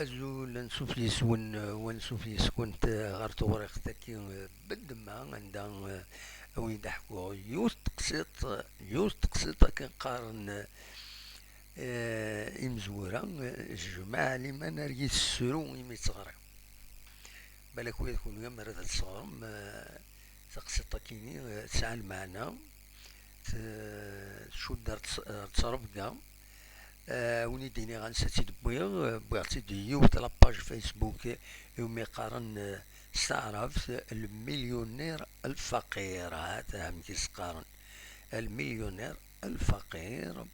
أزول نشوف يسون ونشوف يسكنت غير توريق تاكي بالدماء عندها وين ضحكوا يوث تقسيط كنقارن إمزورة الجماعة اللي ما نريد السرو إمي تصغر بالك ويا تكون يوم مرات تصغرم تقسيط كيني تسعى المعنى شو دار تصرف كاع وني ديني غنساتي بويغ تيديو لاباج فيسبوك يومي قارن استعرف المليونير الفقير هذا هم كيسقارن المليونير الفقير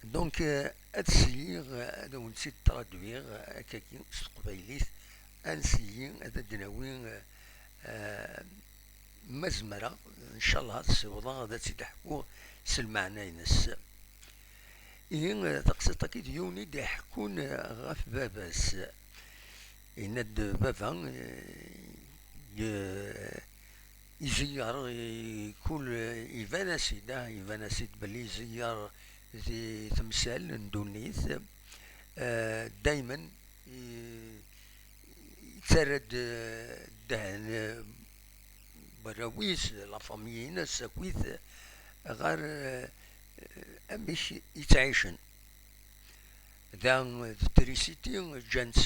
دونك هادشي هذا ونسيت ترادويغ هكاكي قبيليت انسيي هذا دناوي مزمرة ان شاء الله هاد السيوضة غادا تيضحكو سلمعنا ينس إيه تقصد كي ديوني ضحكون غاف باباس يند بابا يزير كل يبان سيد بلي يزير ذي تمثال ندونيث دايما يتسرد دهن براويس لا فامينا ساكويث غير أمش يتعيشن ذا تريسيتي جانت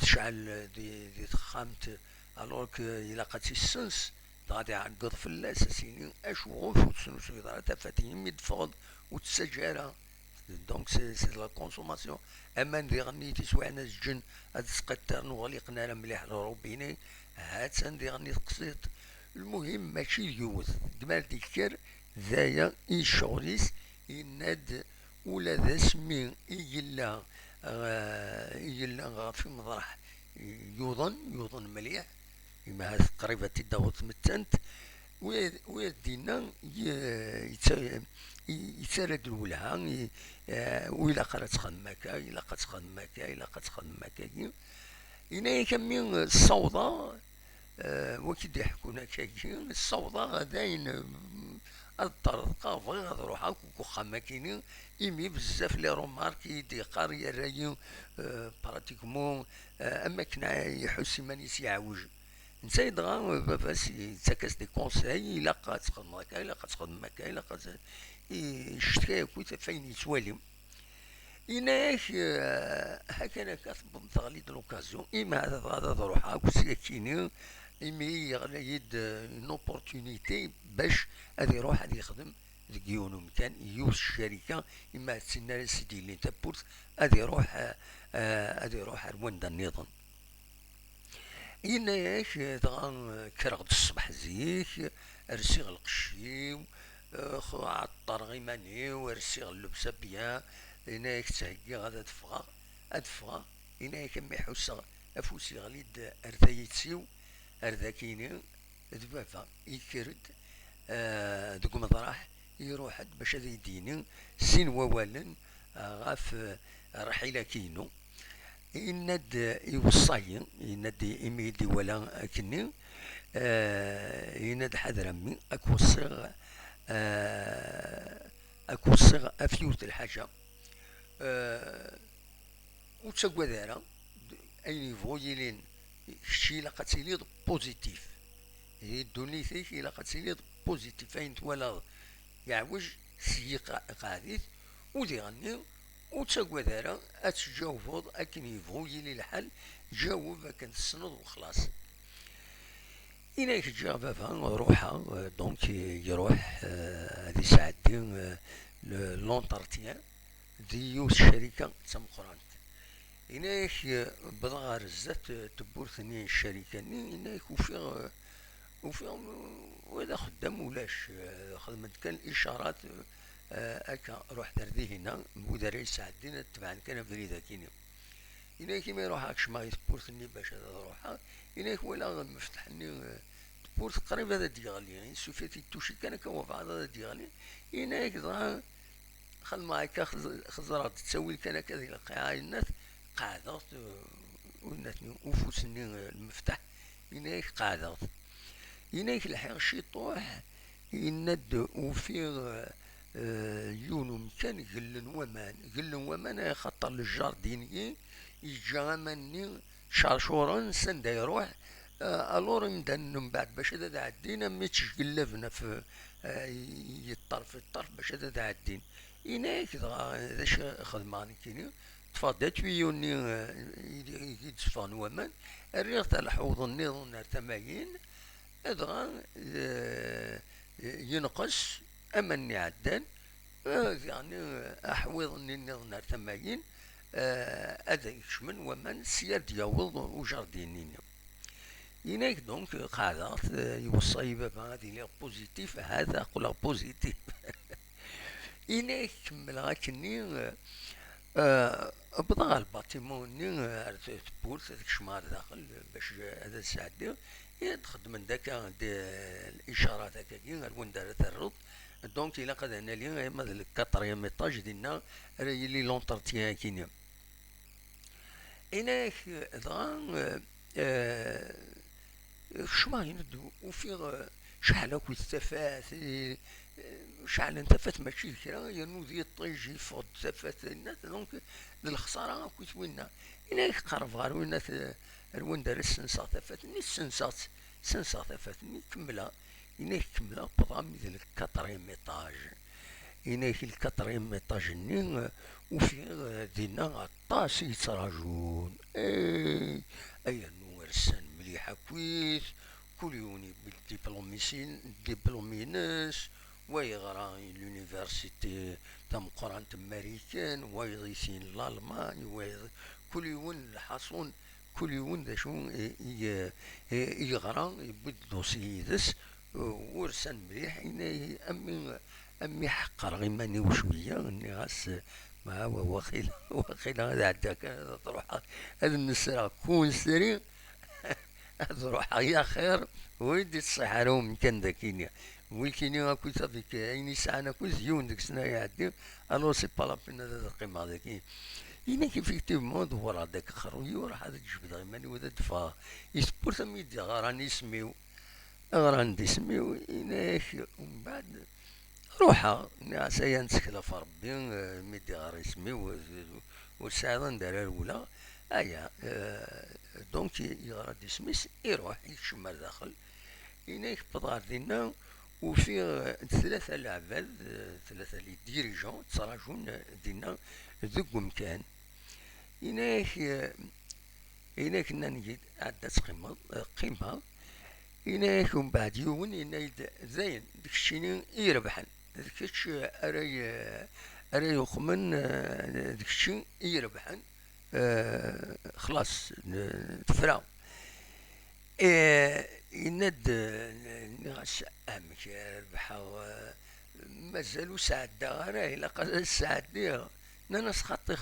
تشعل دي تخامت الوغ إلا قاتي السنس غادي يعقد في اللاس سيني اش وغوف وتسنوس غير تفاتين ميدفوض وتسجارة دونك سي لا كونسوماسيون اما ندي غني تسوى ناس الجن هاد سقطر نغلي قناله مليح لروبيني هات ندي غني تقسيط المهم ماشي اليوث دمال ديكر ذايا إيشغليس يناد ولا ذا سمين إيلا غافي مضرح يوضن مليح إما هاد قريبة تداوط متنت ويدينا يتسرد الولها وإلا قرات خدماكا إلا قد خدماكا إلا قد خدماكا إنا يكمل الصوضة وكي يحكون هكاكي الصوضة غاداين الطريقة بغي غتروح هاك وخا ماكينين إيمي بزاف لي رومارك يديقار يرايو براتيكمون أما كنا يحس مانيس يعوج نتا يدغا باباس يتاكاس دي كونساي إلا قاد تخدم هكا إلا قاد تخدم هكا إلا قاد يشتكي كويتا فين يتوالي إناك هكذا كتبض تغليد لوكازيون إما هذا غادا تروح هاك وساكينين إمي يغليد نوبورتونيتي باش هادي يروح هادي يخدم ديونو مكان يوز الشركة إما تسنى سيدي اللي تبورت هادي يروح رواندا النظام إناك دغا كرغد الصباح زيك رسيغ القشيو عطر غيمانيو رسيغ اللبسة بيان إناك تهيي غادا تفغا إناك مي حوسا أفوسي غليد أرثايتسيو أرذاكيني دبابا يكرد دوك مطرح يروح باش هذا يديني سين ووالن غاف رحيلة كينو يند يوصاي يند إميدي ولا كني يند حذر أمي أكو صغ أفيوت الحاجة وتسقى ذارا أي نيفو يلين شي لقد تيليض بوزيتيف يدوني ثيك إلا قد تيليض بوزيتيف أين تولا يعوج سي قاعديت ودي غني وتسقى ذارا أتجاوبض أكن يفو يلي الحل جاوب أكن السند وخلاص إليك جا بابا روحها دونك يروح هذه ساعتين لونتارتيان ديوس الشركة تمقرانت إناك بضغار الزات تبورثني الشركة إناك وفيها وإذا خدام ولاش خدمت كان إشارات أكا روح دردي هنا مدير يساعدين تبعا كان بريدة كيني إناك ما يروح هاكش ما يتبورثني باش هذا روحها إناك ولا مفتحني تبورث قريب هذا ديغالي يعني سوفيتي توشي كان كوا بعض هذا ديغالي إناك ضا خدم هكا خزرات تسوي كان كذا القاعة الناس قاعدة والناس وفوسني المفتاح إناك قاعدة إناك الحين شي طوح يند وفي يونو مكان قلن ومان خاطر الجارديني يجا اماني شاشورا سندا يروح. الور ندن من بعد باش هذا عدينا مي تشقلبنا في الطرف باش هذا عدين إناك ذاش خدماني كيني تفضلت ويوني يتصفان ومان الريغ تاع الحوض النظام تماين ادغا ينقص امني عدان يعني احويض النظام تماين هذا يشمن ومن سير دياول وجاردينين إناك دونك قاعدة يوصي بابا هذه لي بوزيتيف هذا قول بوزيتيف. إناك كمل غاكني بضع الباتيمون تبورت هذاك الشمار داخل باش هذا ساعدي تخدم من ذاك الاشارات هكاكي وين دارت الرد دونك الا قد انا لي مثلا الكاتريام ايطاج ديالنا راه يلي لونترتيان كاين هناك دغا شمال يندو وفي شحال هاك التفات شحال انتفات ماشي كرا ينوض يطيج يفوض تفات الناس دونك الخساره كنت وينا هناك قرب غير وينا وين دار السنسا تفات ني السنسا تفات ني كملها هناك كملها بضامي ديال الكاتريم ايطاج هناك الكاتريم ايطاج ني وفي دينا عطاس يتراجون اي نورسان مليحه كويس كل يوني ديبلوميناس ويغرا لونيفرسيتي تم قران امريكان ويغيسين الالمان كل يوم الحصون كل يوم ذا شو يغرا يبد دوسي ذس ورسان مليح امي حقر غيماني وشويه اني غاس ما هو وخيل هذا عندك تروح هذا النسرة كون سري تروح يا خير ويدي الصحة لهم كان ذاكينيا ويكيني اكو صافي كاين ساعه كو زيون ديك السنه يعدي الو سي با لا بين هذا القيمه هذاك إنا كيفيكتيفمون دور هذاك خروي وراه هذاك جبد غيماني وهذا دفا يسبور ثم يدي غراني سميو غران سميو إناك ومن بعد روحها عسايا نتكلا في ربي ميدي غير سميو والساعة ندار الأولى أيا دونك يغرى ديسميس يروح يكشم داخل إناك بضغط دينا وفي ثلاثة العباد ثلاثة لي ديريجون تصراجون دينا ذوك مكان إناك نجد عدة قيمة إناك ومن بعد يوم إنا زين ديك الشيء يربحن ديك الشيء أري يخمن ديك الشيء يربحن خلاص تفرا يند نغاس أمك ربحا مازالو ساعدة غير إلا قال ساعدني ناس خطي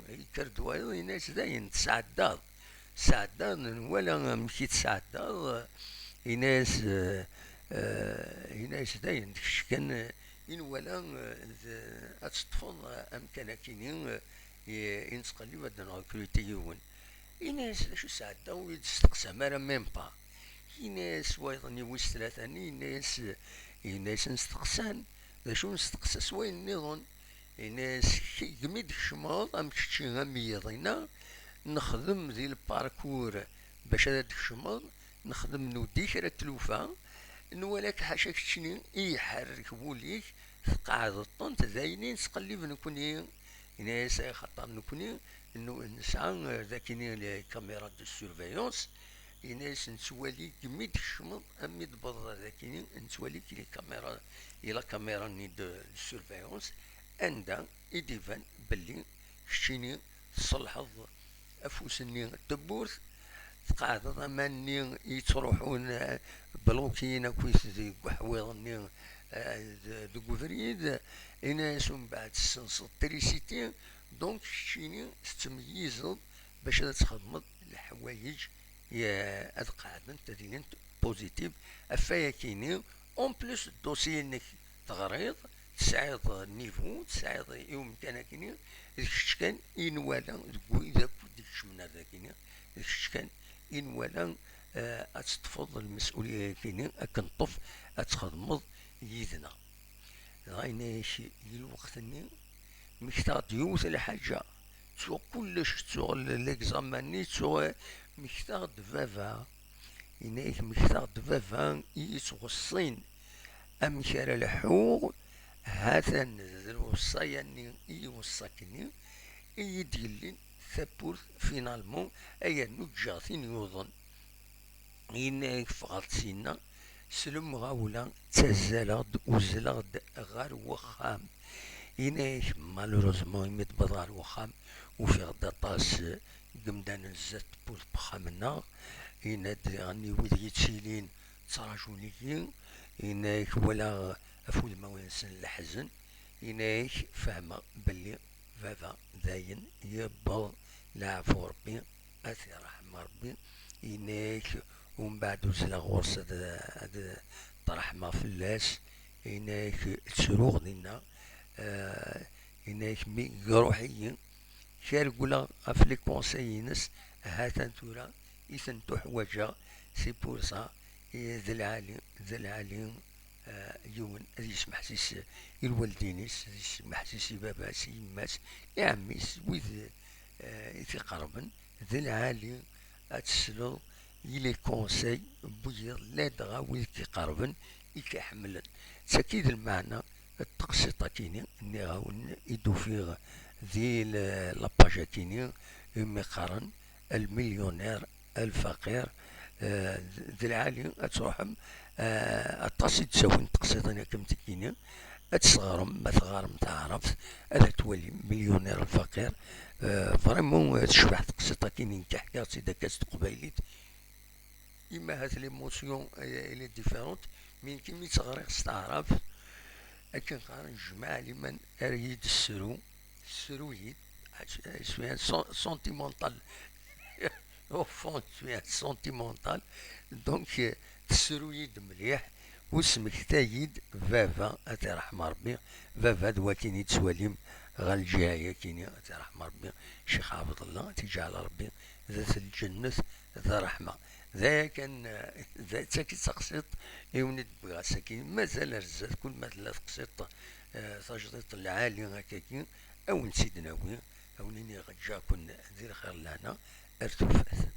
يكرد وايض ناس داين تساعداد ولا مشيت تساعداد يناس يناس داين كان إن ولا أتطفض أمكانك كينين ينتقلي بدنا ريكروتيون يناس شو ساعدة ويستقسى مرة ميم با يناس وايضا يويس ثلاثاني يناس نستقسان شو نستقسى سواء النظام يناس يمد شماض أمشي غميضينا نخدم ذي الباركور باش هذا الشماض نخدم نودي كرا تلوفا نولاك حاشا كتشني يحرك بوليك قاعد الطنط زاينين تقلب نكوني ناس خطر نكوني انه نسعى ذاكيني الكاميرا دو سيرفيونس ناس نسوالي كميد الشمط اميد بضا ذاكيني نسوالي كي الكاميرا الى كاميرا ني دو سيرفيونس عندها يديفان بلي كتشيني تصلحظ افوسني تبورث تقاعد ضماني يتروحون بلوكينا كويس دي حويضني دو غوفريد ناس من بعد السنس التريسيتي دونك شيني تتميز باش تخدم الحوايج يا قاعد انت دينين بوزيتيف افايا كيني اون بليس الدوسي انك تغريض تسعيد النيفو تسعيد يوم كان كيني كان ينوالا اذا كنت من هذا كيني كان إن ولا أتفضل المسؤولية كيني أكنطف أتخدمض يدنا غايناش الوقت-ني مكتاغ ديوث الحاجة تو كلش تو ليكزاماني تو مكتاغ فافا إنايك مكتاغ فافا يتغصين أمكار الحوغ هاتان الوصايا يوصاكني يديلين ثابور فينالمون أيا نجاثين يوضن إنايك فغالتسينا سلم غاولا تزالغد وزلغد غار وخام إنايك مالوروزمون يمد بضار وخام وفي غدا طاس قمدان الزت بوز بخامنا إناد غني ويد يتسيلين تراجونيين إنايك ولا أفول موانسن الحزن إنايك فاهمة بلي فافا داين يبغ لعفو ربي أثي رحمة ربي إنايك ومن بعد وزلا غورس هاد طرحمة فلاس إنايك تسروغ دينا إنايك مي روحيين شارقولا في لي كونسايينس هاتان تورا إثنتو حواجا سي بور سا ذا العالي يون هذا يسمح سيس الوالدينيس هذا يسمح سيس باباس يماس يعميس ويذ يتقربن ذا العالي أتسلو يلي كونساي بويض لا دغا ويذ كيقربن يكيحملن تأكيد المعنى التقسيطة كيني اني غاون يدو فيغ ذي لاباجا كيني مقارن المليونير الفقير ذي العالي اتروحم اطاسي تساوي تقسيطين كم تكيني اتصغرم ما تغارم تعرف الا تولي مليونير الفقير فريمون تشبح تقسيطة كيني كحكاية داكاس قبايليت إما هاد ليموسيون إلي ديفيرونت من كيمي تغريق ستعرف أكن قارن جماعة لمن أريد السرويد شوية سونتيمونتال أو فون شوية سونتيمونتال دونك تسرويد مليح واسمك تايد فافا أتي رحمة ربي فافا دوا كيني تسواليم غال الجاية كيني أتي رحمة ربي شيخ عبد الله تجعل ربي ذات الجنة ذا رحمة ذا كان ذا تاكي تقسيط يوند بغا ساكين مازال رزات كل ما تلا تقسيط تجديط العالي هكاكي أو نسيد ناوي أو نيني غجا كون دير خير لنا ارتفات